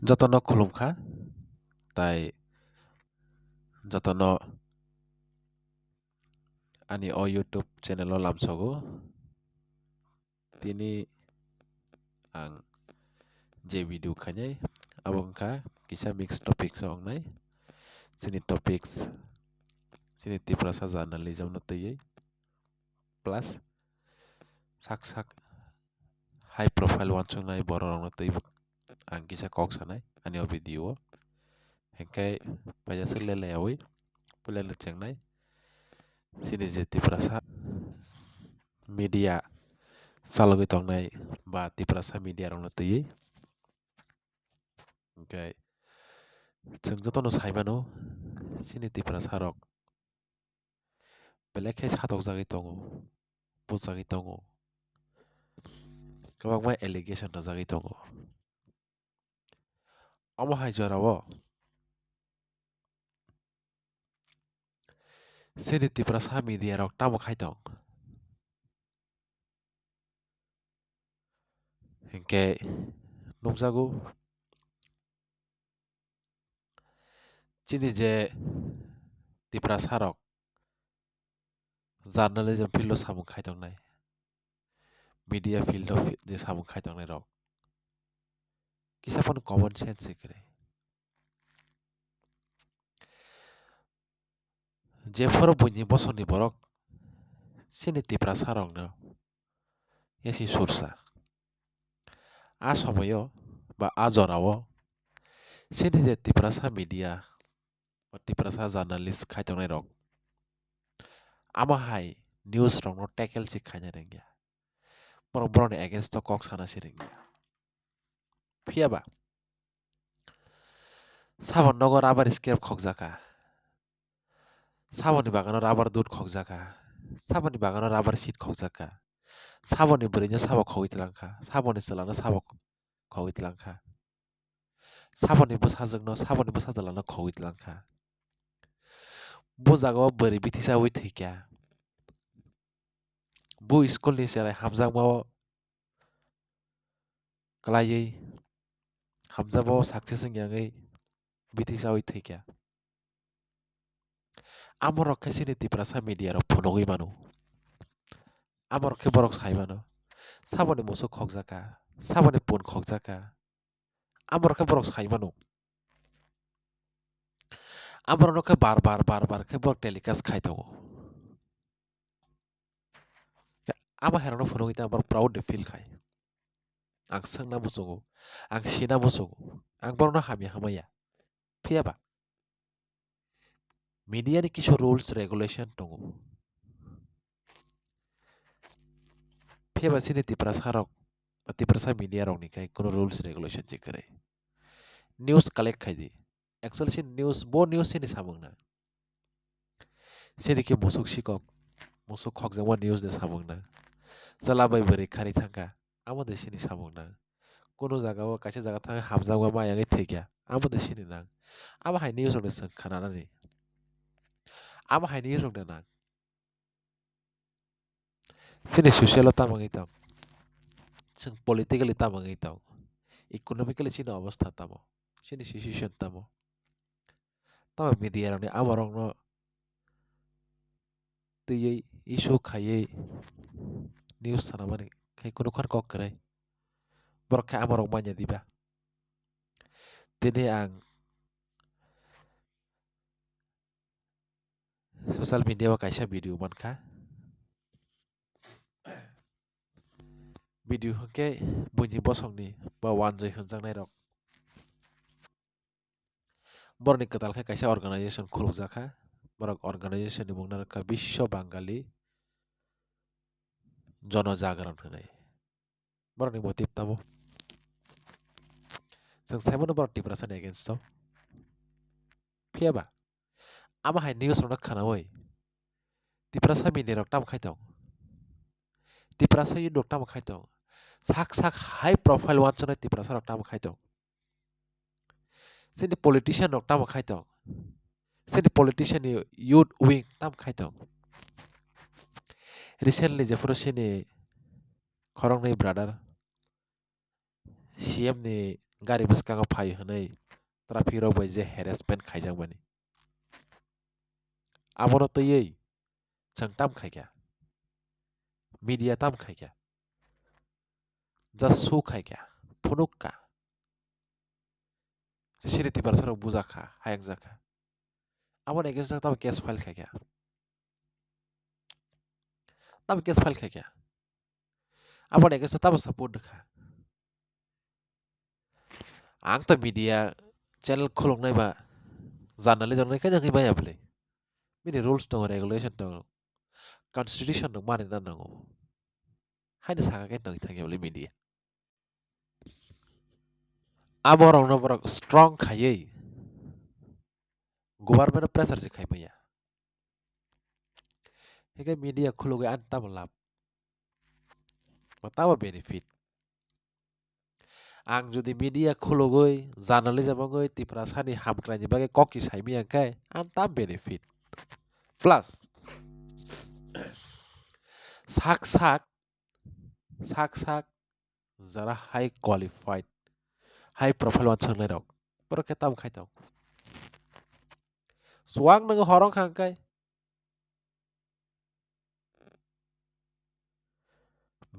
যতন খুলুমখা তাই যতন ani o YouTube channel o lamsogo tini ang je video khanyai abongkha kisa mix topics ongnai sini topics sini tiprasa journalism no tei plus sak high profile wansongnai borok no tei ang kisa kok sanai ani o video hengkai pajasik lelayawi pulele chengnai sini je tiprasa media salogoi tongnai ba tiprasa media rok no tei hengkai जों jotono saimano sini tiprasa rok belek khe satok jagui tongo bujagui tongo kwbangma allegation rajagui tongo omo hai jorao sini tiprasa media rok tamo khai tong hingke nukjago chini je tiprasa rok journalism field o samung khai tongnai media field o je samung khai tongnai rok kisa phono common sense sikre jeforo buini bosoni borok sini tiprasa rok no esi sursa a somoyo ba a jorao sini je tiprasa media ba tiprasa journalist khai tongnai rok amo hai news rok no tackle si khaina rengya borok borokni against o kok sana si rengya phiaba sabon nogo rubber scare khokjaka saboni bagano rubber dut khokjaka saboni bagano rubber sheet khokjaka saboni bwrino sabo khogoi tlangkha saboni chwlano sabo khogoi tlangkha saboni bwsajakno saboni bwsajalano khogoi tlangkha bujagao bwrwi bithisaui thwikya bu school ni cherai hamjakmao klaiui hamjakmao success wngyagai bithisaui thwikya amo rok khe sini tiprasa media rok phunogoi mano amo rok khe borok sai mano saboni musuk khokjaka saboni pun khokjaka amo rok khe borok sai mano amo rok no khe bar bar khe borok telecast khai tongo amo hai rok no phunogoi tang borok proud feel khai ang sungna muchungo ang sina muchungo ang borok no hamya hamaya phiaba media ni kisu rules regulation tongo phiaba sini tiprasa rok ba tiprasa media rok ni kai kono rules regulation chikrai news collect khai di actually sin news bo news sini samungna sini ki musuk sikok musuk khokjakma news de samungna chalabai bwrwi khari thangkha amo de sini samungna kono jagao kaisa jaga thang hamjakma maiyagai thwikya amo de sini nang amo hai news rok ni chwng khananani amo hai news rok de nang sini social o tamangui tong chwng politically tamangui tong economically sini obostha tamo sini situation tamo tamo media rok ni amo rok no twiui issue khaiui news sanamani khai kono khan kok krai borok khe amo rok manya diba tini ang social media o kaisa video mankha video hwnkhe buini bosongni ba wanjoi hwnjaknai rok borokni kwtal khe kaisa organization khulukjakkha borok organization ni mungno wngkha biswa bangali जनजागरण hinai borokni motive tamo जों saimano borok tiprasa ni against o phiaba amo hai news rok no khanaoi tiprasa media rok tamo khai tong tiprasa YouTube tamo khai tong sak high profile wansonai tiprasa rok tamo khai tong sini politician rok tamo khai tong sini politician ni youth wing tamo khai tong recently jeforo sini khoroknoi brother CM ni gari bwskango phai hwnwi traffic rok bai je harassment khaijakmani abono twiwi chwng tam khaikha media tam khaikha just su khaikha phunukka sini tipar sarok bujakha hayakjakha aboni against tam case file khaikha tam case file khaikha aboni against tam support kha ang to media channel khulungnai ba journalism nai kaisa kai baya bole bini rules dong regulation dong constitution dong mani na nango haini saka kai dong thangya bole media aborok no borok strong khaiwi government pressure se khai maya hekai media khulugui an tamo lab tamo benefit ang jodi media khulugui journalism ongoi tipra sani hamkraini bage koki saimi angkai an tam benefit plus sak sak jara high qualified high profile wansongnai rok borok khe tam khaitong suang nang horong khangkai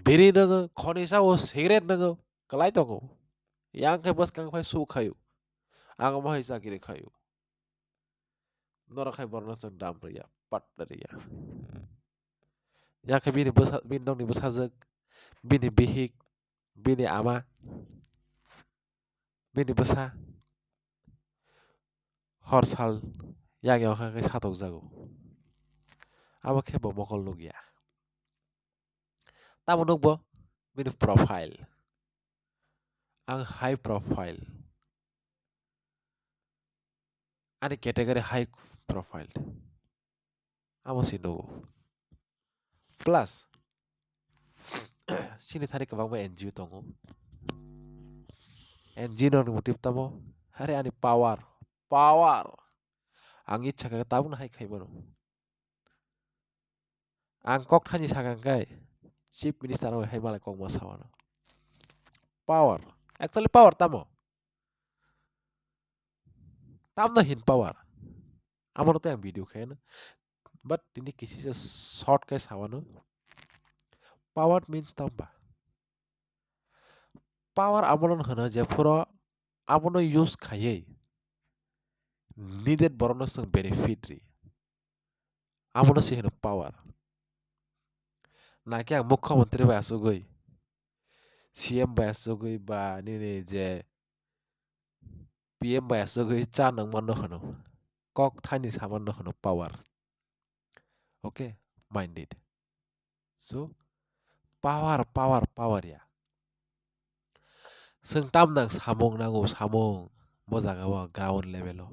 biri nang khoni sao cigarette nang kalai tongo yang khai bwskang phai su khayo ang mohai chakiri khayo nora khai borno chong dam riya pat riya yang khai bini nongni bwsajak bini bihik bini ama bini bwsa hor sal yang khai satok jago abo khe bo mokol nugya tamo nugbo bini profile ang high profile ani category high profile amo si nugo plus sini thani kwbangma NGO tongo NGO ni motif tamo hari ani power ang ichha kha tabuk hai khai mano ang kok thani sakangkai chief minister oi hai malai kok ma sawano power actually power tamo tamno hin power amano te ang video khaina but ini kisi se short kai sawano power means tamba power amon hana je puro amono use khaiye needed borono sung benefit ri amono si hino power na ke ang mukhyamantri bai asugoi CM bai asugoi ba nini je PM bai asugoi cha nangmano hano kok thani samano hano power okay minded so power ya sung tam nang samung nango samung bo jagao ground level o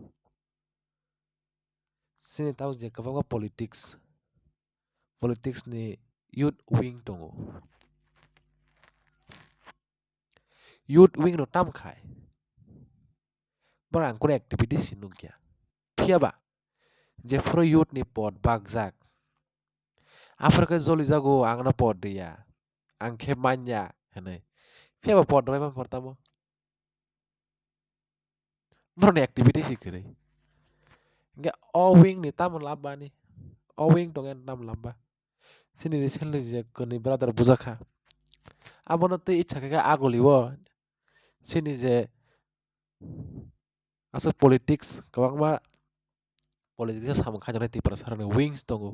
sini tau je kwbangma politics ni youth wing tongo youth wing no tam khai bora ang kore activities sinugya phiaba je pro youth ni pod bagjak afarka joli jago angna pod dia ang khe manya hene phiaba pod bai man portamo boroni activities ikre nge o wing ni tam laba ni o wing tongen tam laba sini recently je koni brother bujakha abono te ichha kha agoliwo sini je asal politics kwbangma politics samung khajaknai tipra sarani wings tongo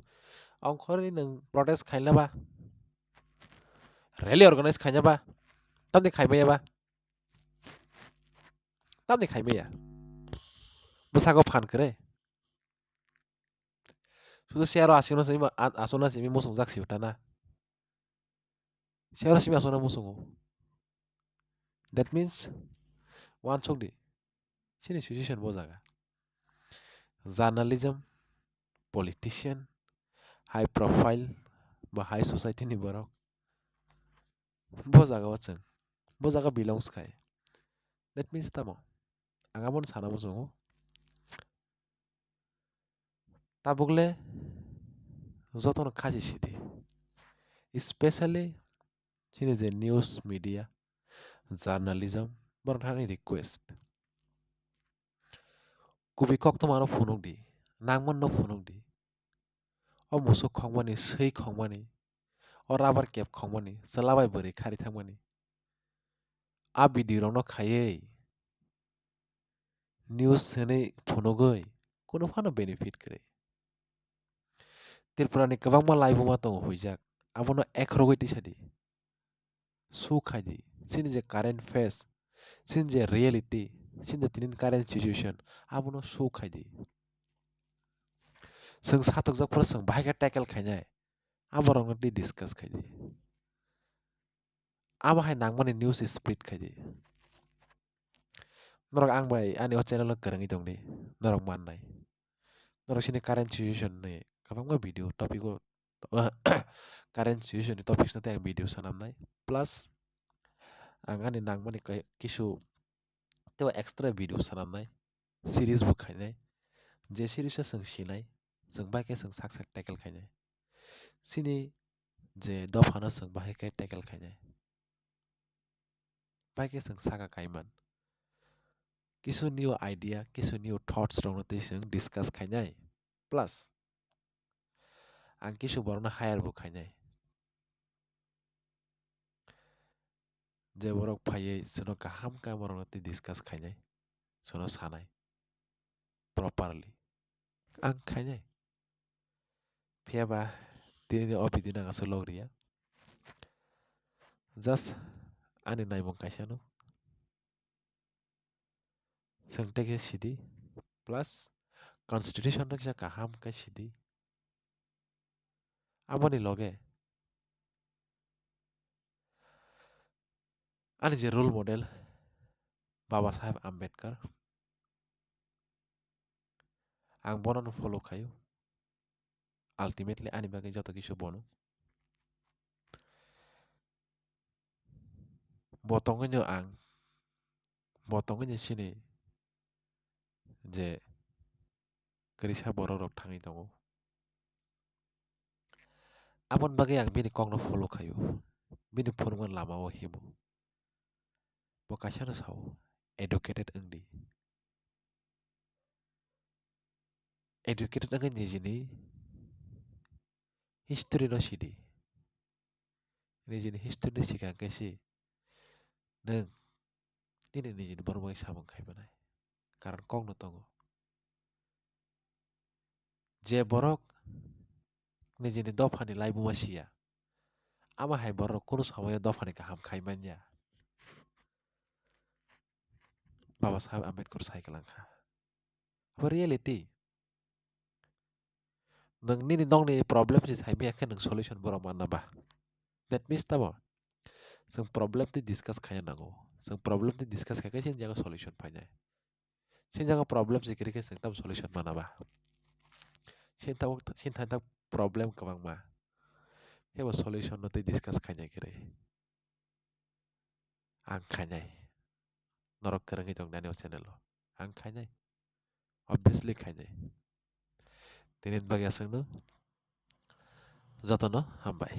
ang khoroni nang protest khaina ba rally organize khaina ba tamni khaimaya ba tamni khaimaya bwsako phan kre sudo siaro asona simi musung jak siutana siaro simi asona musungo that means wansokdi sini situation bo jaga journalism politician high profile ba high society ni borok bo jaga o chwng bo jaga belongs khai that means tamo ang amon sana musungo tabukle jotono khaji sidi especially sini je news media journalism borok thani request kubi kok to maro phunuk di nangman no phunuk di o musuk khongmani sei khongmani o rubber cap khongmani salabai bari khari thangmani a video rok no khaiye news hene phunugoi kono phano benefit kre tirpurani kwbangma laibuma tongo huijak abono ekrogoi tisadi su khaidi sini je current face sini je reality sini je tinin current situation abono su khaidi जों साथकजोगफोर जों बाहायगा टैकल खायनाय आबरंग दी डिस्कस खायदि आबाहाय नांमानि news spread खायदि नरक आं बाय आनि ओ चैनल करंगि दंनि नरक माननाय नरक सिनि कारेन्ट सिचुएशन ने गोबांबा video topic current situation topics नते आं भिडिअ सानामनाय प्लस आं आनि नांमानि किसु तेवा एक्सट्रा भिडिअ सानामनाय सिरिज बो खायनाय जे सिरिज जों सिनाय जों बायके जों साक टैकल खायनाय सिनि जे दफानो जों बाहायके टैकल खायनाय बायके जों सागा खायमान किसु न्यू आइडिया किसु न्यू थॉट्स रंग नते जों डिस्कस खायनाय प्लस आं किसु बरनो हायर बो खायनाय जे बरक फायै सोनो गाहाम का बरनो नते डिस्कस खायनाय सोनो सानाय प्रॉपरली आं खायनाय फियाबा दिनै अबिदि नागासो लग्रिया जस्ट आनि नायबं कायसानो सोंटेके सिदि प्लस कन्स्टिट्यूशन रक्षा गाहाम का सिदि आमनि लगे आनि जे रोल मॉडल बाबा साहेब आम्बेडकर आं बननो फलो खायो अल्टीमेटली आनि बागै जत किसु बनो बतंगैनो आं बतंगैनो सिनि जे करिसा बर रक थाङै दङ आबन बागै आं बिनि कगनो फलो खायो बिनि फोरमान लामाव हिमो बकासानो साव एडुकेटेड ओंदि एडुकेटेड ओंगै निजिनि हिस्टोरी नो सिदि निजिनि हिस्टोरी सिगां कैसि नों दिनै निजिनि बरमाय साबं खायबानाय कारण कगनो दङ जे बरक निजिनि दफानि लाइबुमा सिया आमा हाय बरक कुनु समय दफानि गाहाम खायमान्या बाबा साहेब आम्बेडकर साइकेल आंखा अब रियलिटी नोंनि नंनि प्रॉब्लम जि साइबे आखे नों सॉल्यूशन बरक मानना that means tabo जों प्रॉब्लम ति डिस्कस खाया नांगौ जों प्रॉब्लम ति डिस्कस खाया सिन जागा सॉल्यूशन फाइनाय सिन जागा प्रॉब्लम जिकरि के जों तब सॉल्यूशन मानाबा सिन था प्रॉब्लम कबां मा हेबो सॉल्यूशन नते डिस्कस खाया करे आं खायनाय नरक करंगि दं नानि चैनल आं खायनाय obviously खायनाय तिनिन बागै सोंनो जतन हामबाय